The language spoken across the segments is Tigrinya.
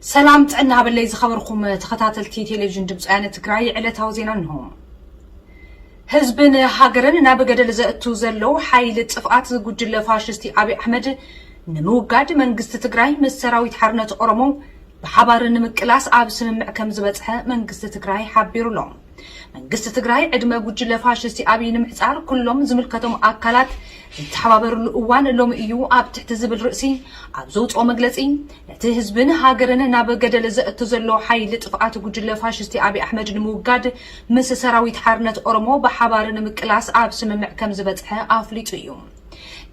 سلام تعنا باللي زخبركم تخطاتلتي تلفزيون دبصانة تግራይ ዕለታዊ ዜና እንሆ ህዝብን ሃገርን ናበገደል ዘእቱ ዘሎ ሓይል ጥፍኣት ዝጉጅለ ፋሽስቲ አብይ አሕመድ ንምውጋድ መንግስት ትግራይ ምስ ሰራዊት ሓርነት ኦሮሞ بحبار نمكلاس عاب سمع كم زبطه منجست تግራይ حبيرلهم منجست تግራይ عدم ጉጅለ ፋሽስቲ አብይ ንምሕጻር ኩሎም ዝምልከቶም አካላት ተሓባበሩሉ እዋን ሎም እዩ ኣብ ትሕቲ ዝብል ርእሲ ኣብ ዘውጾ መግለጺ ነቲ ህዝብን ሃገርን ናበገደል ዘእቱ ዘሎ ሓይል ጥፍኣት ጉጅለ ፋሽስቲ አብይ አሕመድ ንምውጋድ ምስ ሰራዊት ሓርነት ኦሮሞ بحبار ንምቅላስ ኣብ ስምምዕ ከም ዝበጽሐ ኣፍሊጡ እዩ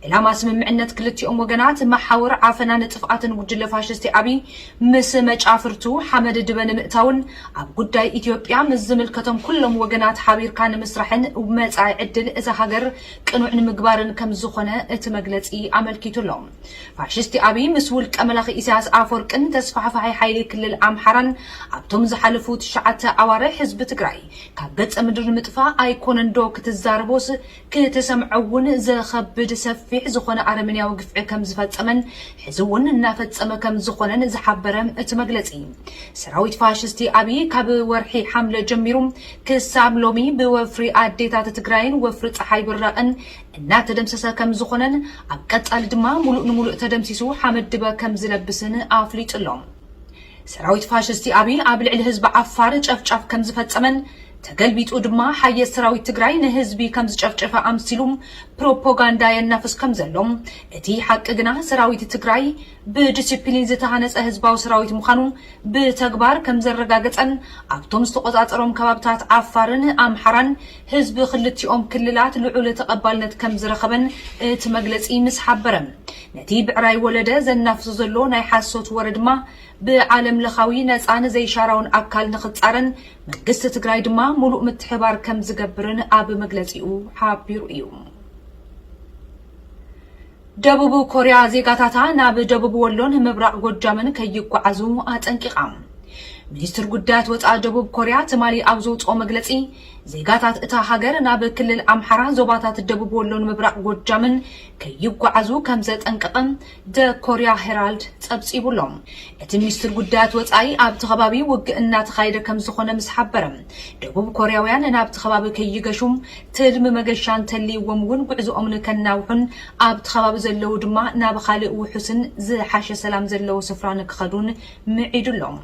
إلى سمعنا كلتيهم وجنات محاور عفنا نتفقات نقول فاشستي أبي مس مجافرتو حمد دبن مئتون أب قداي إثيوبيا مزمل كتم كلهم وجنات حبير كان مسرحن ومسعى عدل إذا هجر كانوا عن مجبارن كم زخنة اتمجلت عمل كيتولهم فاشستي أبي مسؤول كملاخ إساس عفورك أنت تسفح في حيل كل الأمحرن أبتم زحلفوت شعت عوارح حزب تجراي كبت أمدر متفا أيكون دوك تزاربوس كتسمعون زخبد سفي زخونه أرمنيا وقفع كم زفتصمن حزون نافتصم كم زخونه زحبرم اتمغلصي سراويت فاشستي ابي كاب ورحي حمله جميروم كسام لومي بوفري اديتات تግራይን وفر ፀحاي برقن እና ተደምሰሰ ከም ዝኾነን ኣብ ቀጻል ድማ ሙሉእ ተደምሲሱ ሓመድ ድበ ከም ዝለብስን ኣፍሊጥሎም ሰራዊት ፋሽስቲ ابي ኣብ ልዕሊ ህዝቢ ዓፋር ጨፍጫፍ ከም ዝፈጸመን ተገልቢጡ ድማ ሓየስ ሰራዊት ትግራይ ንህዝቢ ከም ዝጨፍጨፈ ኣምሲሉም ፕሮፓጋንዳ የናፍስ ከም ዘሎም እቲ ሓቂ ግና ሰራዊት ትግራይ ብዲሲፕሊን ዝተሃነጸ ህዝባዊ ሰራዊት ምዃኑ ብተግባር ከም ዘረጋገጸን ኣብቶም ዝተቆጻጸሮም ከባብታት ዓፋርን ኣምሓራን ህዝቢ ክልቲኦም ክልላት ልዑል ተቐባልነት ከም ዝረኸበን እቲ መግለጺ ምስ ሓበረም ነቲ ብዕራይ ወለደ ዘናፍስ ዘሎ ናይ ሓሶት ወረ ድማ بعالم لخاوي نصان زي شاراون أكل نختصارن منجست تግራይ ድማ ሙሉእ ምትሕባር ከም ዝገብርን ኣብ መግለጺኡ ሓቢሩ እዩ ደቡብ ኮርያ ዜጋታታ ናብ ደቡብ ወሎን ምብራቅ ጎጃምን ከይጓዓዙ አጠንቂቃም ሚኒስትር ጉዳያት ወፃኢ ደቡብ ኮርያ ተማሊ ኣብ ዘውጾ መግለጺ ዜጋታት እታ ሃገር ናብ ክልል ኣምሓራ ዞባታት ደቡብ ወሎን ምብራቅ ጎጃምን ከይጓዓዙ ከም ዘጠንቀቀን ደ ኮርያ ሄራልድ ጸብጺቡሎም እቲ ሚኒስትር ጉዳያት ወፃኢ ኣብ ተኸባቢ ውግእና ተኻይደ ከም ዝኾነ ምስ ሓበረም ደቡብ ኮርያውያን ናብ ተኸባቢ ከይገሹም ትልም መገሻን ተልይዎም ውን ጉዕዞኦም ንከናውሑን ኣብ ተኸባቢ ዘለው ድማ ናብ ካልእ ውሑስን ዝሓሸ ሰላም ዘለው ስፍራ ንክኸዱን ምዒዱሎም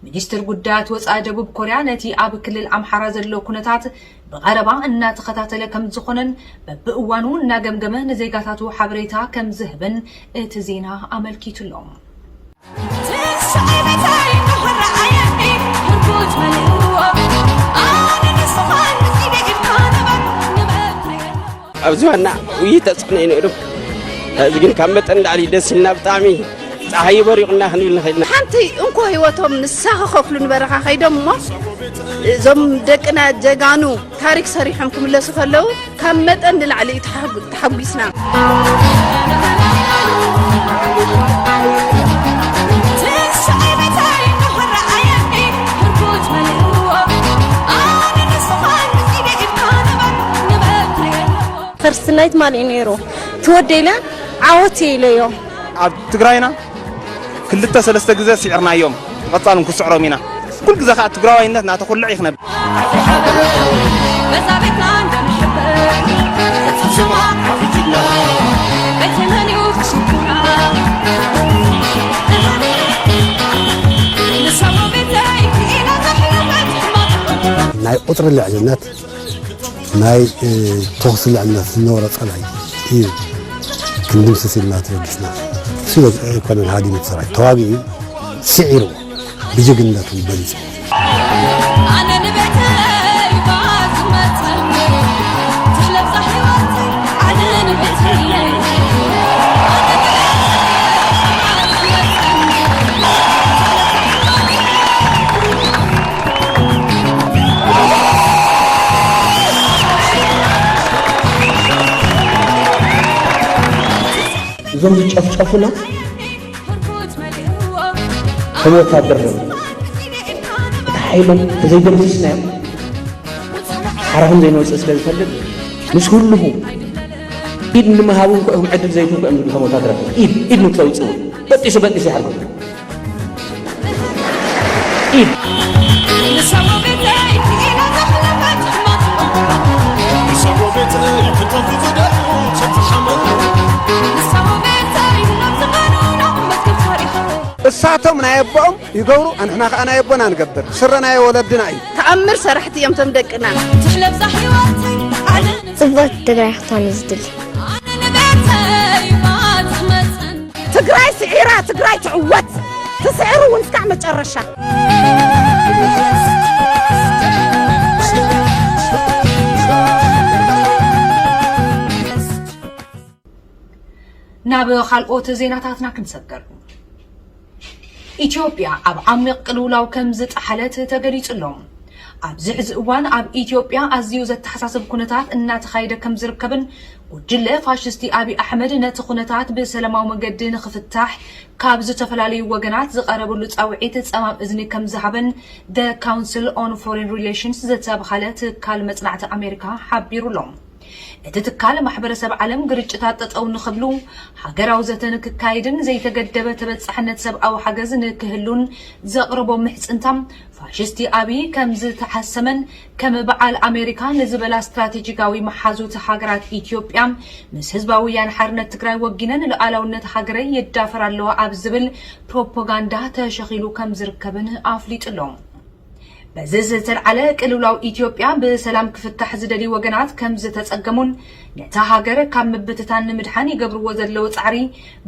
ሚኒስትር ጉዳያት ወፃኢ ደቡብ ኮርያ ነቲ ኣብ ክልል ኣምሓራ ዘሎ ኩነታት بغربا ان تخاتله كم زخونن ببእዋኑ እናገምገመ ንዜጋታቱ ሓበሬታ ከም ዝህብን እቲ ዜና ኣመልኪቱሎም ኣብዝዋና ውይይተጽነ ይነሩ ግን ከመጠን ዳሊ ደስና ብጣዕሚ ፀሐይ በሪቕና ክንብል ንኽእልና ሓንቲ እንኳ ህይወቶም ንሳኸ ከፍሉ ንበረኻ ኸይዶም زم دقنا جگانو تاريخ صريحهم كملة سخلو كم متن للعلي تحبسنا فرست نايت مال إنيرو تودينا عوتي ليو عبد تقرأينا كل التسلسل جزء سعرنا يوم قطعنا كسعر مينا كل جزء خاطر تقرأي الناس ناتقول لعيخنا ناي قطر الإعلانات ناي توصل الإعلانات النورة طلعي إيه كندم سلسلات يلبسنا سوى كان الهادي متسرع توابي سعره بجقنات البلد أنا نبعتي بازمت تحلب صحيواتي أنا نبعتي زوم تشافونا هم يتابعون حيلهم زي درسنا حرهم زي نوصل سلسلة مش كله إيد لما هاون كأهم عدل زيتون كأمر هم يتابعون إيد نتلوي تسوي بس يحرقون إيد الساعتهم نايبهم يقولوا أن إحنا أنا يبونا نقبر سرنا ولدنا أي تأمر سرحت يوم تمدقنا تحلب صحيواتي صبت تقرأي حطاني زدل تقرأي سعيرة تقرأي تعوت تسعروا ونفكع متقرشة ናብ ካልኦት ዜናታትና ክንሰገር ኢትዮጵያ ኣብ ዓሚቕ ቅልውላው ከም ዝጠሓለት ተገሊጹሎም ኣብዚ ሕዚ እዋን ኣብ ኢትዮጵያ ኣዝዩ ዘተሓሳስብ ኩነታት እናተኻየደ ከም ዝርከብን ጉጅለ ፋሽስቲ አብይ አሕመድ ነቲ ኩነታት ብሰላማዊ መንገዲ ንኽፍታሕ ካብ ዝተፈላለዩ ወገናት ዝቐረበሉ ጻውዒት ጸማም እዝኒ ከም ዝሃበን The Council on Foreign Relations ዝተባህለ ትካል መጽናዕቲ ኣሜሪካ ሓቢሩሎም እቲ ትካል ማሕበረሰብ ዓለም ግርጭታት ጠጠው ንኽብሉ ሃገራዊ ዘተን ክካይድን ዘይተገደበ ተበጻሕነት ሰብኣዊ ሓገዝ ንክህሉን ዘቕርቦ ምሕጽንታም ፋሽስቲ አብይ ከም ዝተሓሰመን ከም በዓል ኣሜሪካ ንዝበላ ስትራቴጂካዊ መሓዙት ሃገራት ኢትዮጵያ ምስ ህዝባዊ ወያነ ሓርነት ትግራይ ወጊነን ለኣላውነት ሃገረይ ይዳፈር ኣለዋ ኣብ ዝብል ፕሮፓጋንዳ ተሸኺሉ ከም ዝርከብን ኣፍሊጡሎም በዚህ ዝተልዓለ ቅልውላው ኢትዮጵያ በሰላም ክፍታሕ ዝደሊ ወገናት ከም ዝተጸገሙን ነታ ሃገር ካብ ምብትታን ንምድሓን ይገብርዎ ዘለው ጻዕሪ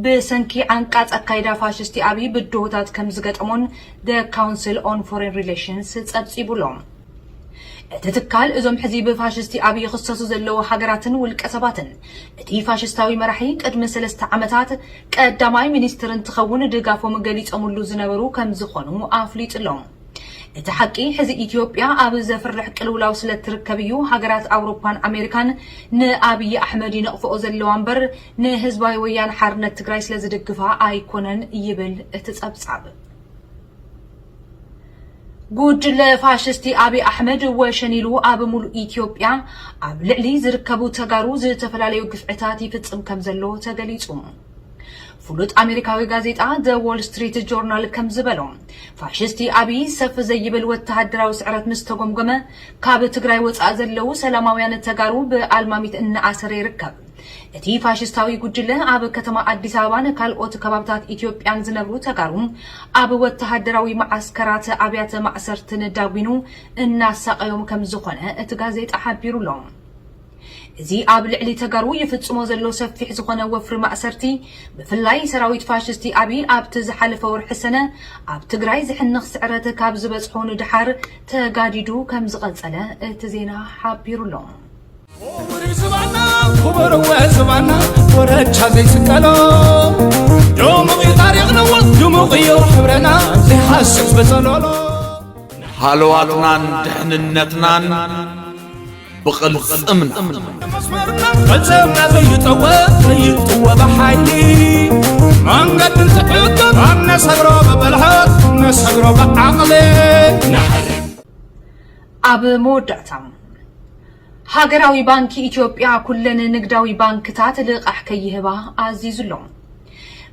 በሰንኪ አንቃጽ አካይዳ ፋሽስቲ አብይ ብድሆታት ከም ዝገጠሙን The Council on Foreign Relations ጸብጺቡሎም እቲ ትካል እዞም ሕዚ ብፋሽስቲ አብይ ክሰሱ ዘለው ሃገራትን ውልቀ ሰባትን እቲ ፋሽስታዊ መራሒ ቅድሚ 3 ዓመታት ቀዳማይ ሚኒስትርን ትኸውን ድጋፎም ገሊጾምሉ ዝነበሩ ከም ዝኾኑ ኣፍሊጡሎም እቲ ሓቂ ሕዚ ኢትዮጵያ ኣብ ዘፍርሕ ቅልውላው ስለትርከብዩ ሃገራት ኣውሮፓን ኣሜሪካን ንአብይ አሕመድ ይነቕፍኦ ዘለዋ እምበር ንህዝባዊ ወያነ ሓርነት ትግራይ ስለዝድግፋ ኣይኮነን ይብል እቲ ጸብጻብ ጉጅለ ፋሽስቲ አብይ አሕመድ ወሸኒሉ ኣብ ሙሉእ ኢትዮጵያ ኣብ ልዕሊ ዝርከቡ ተጋሩ ዝተፈላለዩ ግፍዕታት ይፍጽም ከም ዘሎ ተገሊጹ ፍሉጥ አሜሪካዊ ጋዜጣ The Wall Street Journal ከም ዝበሎም ፋሽስቲ አብይ ሰፍ ዘይብል ወተሃደራዊ ስዕረት ምስ ተጎምጎመ ካብ ትግራይ ወጻእ ዘለው ሰላማውያን ተጋሩ በአልማሚት እናኣሰረ ይርከብ እቲ ፋሽስታዊ ጉጅለ ኣብ ከተማ አዲስ አበባን ካልኦት ከባብታት ኢትዮጵያን ዝነብሩ ተጋሩ ኣብ ወተሃደራዊ ማዓስከራት ኣብያተ ማዕሰርትን ዳጉኑ እናሳቀዮም ከም ዝኾነ እቲ ጋዜጣ ሓቢሩሎም እዚ ኣብ ልዕሊ ተጋሩ ይፍጽሞ ዘሎ ሰፊሕ ዝኾነ ወፍሪ ማእሰርቲ ብፍላይ ሰራዊት ፋሽስቲ አብይ ኣብቲ ዝሓለፈ ወርሒ ሰነ ኣብ ትግራይ ዝሕንኽ ስዕረት ካብ ዝበጽሑ ንድሓር ተጋዲዱ ከም ዝቐጸለ እቲ ዜና ሓቢሩሎም ወዝባና ወረቻ ዘይስቀሎ ድሙቕ ታሪኽ ነወት ድሙቕ እዩ ሕብረና ዘይሓስብ ዝበጸለሎ ሃልዋትናን ድሕንነትናን بقلصمنا قلصمنا زيطوى بحيلي من قد نتحقق عنا صبروا ببلحات نصبروا بعقلي ኣብ መወዳእታም ሃገራዊ ባንኪ ኢትዮጵያ ኩለን ንግዳዊ ባንክታት ልቓሕ ከይህባ ኣዚዙሎም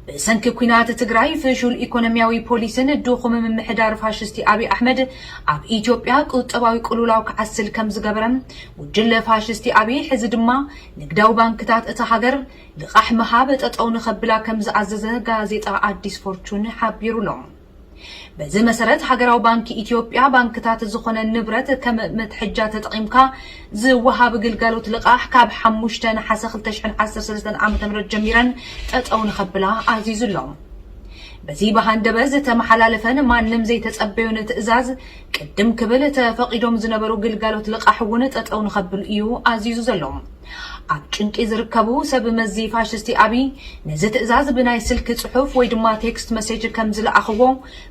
በሰንኪ ኩናት ትግራይ ፍሹል ኢኮኖሚያዊ ፖሊስን ድኹም ምምሕዳር ፋሽስቲ አብይ አሕመድ ኣብ ኢትዮጵያ ቁጠባዊ ቅልውላው ክዓስል ከም ዝገበረም ጉጅለ ፋሽስቲ አብይ ሕዚ ድማ ንግዳዊ ባንክታት እቲ ሃገር ልቓሕ ምሃብ ጠጠው ንኸብላ ከም ዝኣዘዘ ጋዜጣ አዲስ ፎርቹን ሓቢሩሎም በዚ መሰረት ሃገራዊ ባንኪ ኢትዮጵያ ባንክታት ዝኾነ ንብረት ከም መትሕጃ ተጠቂምካ ዝወሃብ ግልጋሎት ልቓሕ ካብ 5 ነሓሰ 2013 ዓ.ም ጀሚረን ጠጠው ንኸብላ ኣዚዙሎም በዚ በሃንደበ ዝተመሓላለፈን ማንም ዘይተጸበዩን ትእዛዝ ቅድም ክብል ተፈቂዶም ዝነበሩ ግልጋሎት ልቓሕ እውን ጠጠው ንኸብል እዩ ኣዚዙ ዘሎም ኣብ ጭንቂ ዝርከቡ ሰብ መዚ ፋሽስቲ አብይ ነዚ ትእዛዝ ብናይ ስልክ ጽሑፍ ወይ ድማ ቴክስት መሴጅ ከም ዝለኣኽዎ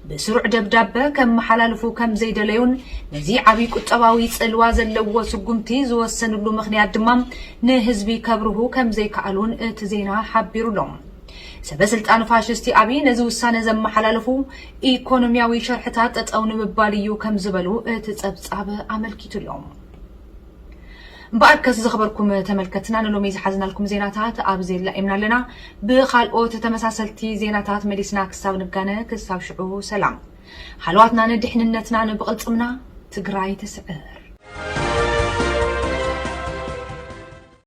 ብስሩዕ ደብዳበ ከም መሓላልፉ ከም ዘይደለዩን ነዚ ዓብይ ቁጠባዊ ጽልዋ ዘለዎ ስጉምቲ ዝወሰንሉ ምኽንያት ድማ ንህዝቢ ከብርሁ ከም ዘይከኣሉን እቲ ዜና ሓቢሩሎም ሰበስልጣን ፋሽስቲ አብይ ነዚ ውሳነ ዘመሓላልፉ ኢኮኖሚያዊ ሸርሕታት ጠጠው ንምባል እዩ ከም ዝበሉ እቲ ጸብጻብ ኣመልኪቱሎም بأركز زخبركم تملكتنا نلومي زحزنا لكم زيناتات أبزي لأمنا لنا بخالقوت تمساسلتي زيناتات مليسنا كساب نبقانا كساب شعو سلام حلواتنا ندحننتنا نبغل صمنا تقراي تسعر